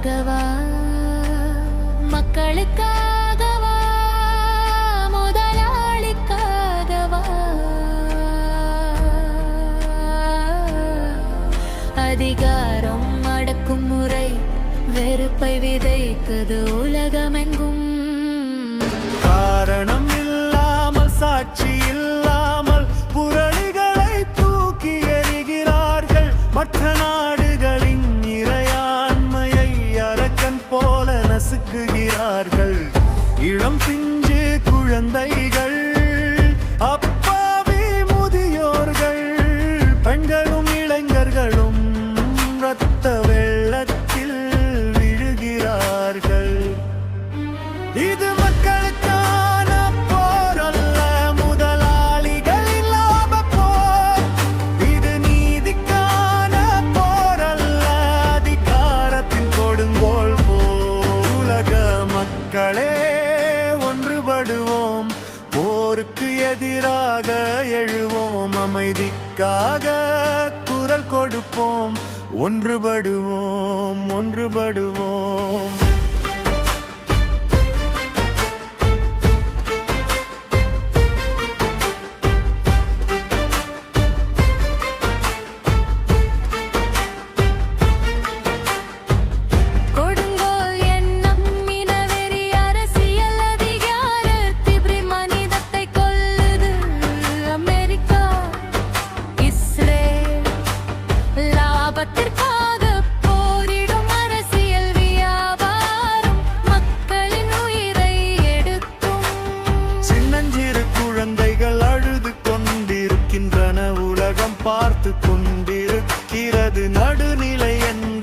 மக்களுக்காகவா மக்களுக்காகவா முதலாளிக்காகவா அதிகாரம் அடக்கும் முறை வெறுப்பை விதைத்தது உலகமெங்கும். காரணம் இல்லாமல் சாட்சி இல்லாமல் புரளிகளை தூக்கி எறிகிறார்கள். மற்ற நாடுகளின் இறையாண்மையை அரக்கன் போல நசுக்குகிறார்கள். இளம் பிஞ்சு குழந்தைகள், அப்பாவி முதியோர்கள், பெண்களும் இளைஞர்களும் இரத்த வெள்ளத்தில் விழுகிறார்கள். இது மக்களுக்கான போர் அல்ல, முதலாளிகளின் லாப போர். இது நீதிக்கான போர் அல்ல, அதிகாரத்தின் கொடுங்கோல் போர். உலக மக்களே ஒன்றுபடுவோம், போருக்கு எதிராக எழுவோம், அமைதிக்காக குரல் கொடுப்போம். ஒன்றுபடுவோம், ஒன்றுபடுவோம். லாபத்திற்காக போரிடும் அரசியல் வியாபாரம் மக்களின் உயிரை எடுக்கும். சின்னஞ்சிறு குழந்தைகள் அழுது கொண்டிருக்கின்றன, உலகம் பார்த்து கொண்டிருக்கிறது. நடுநிலை என்ற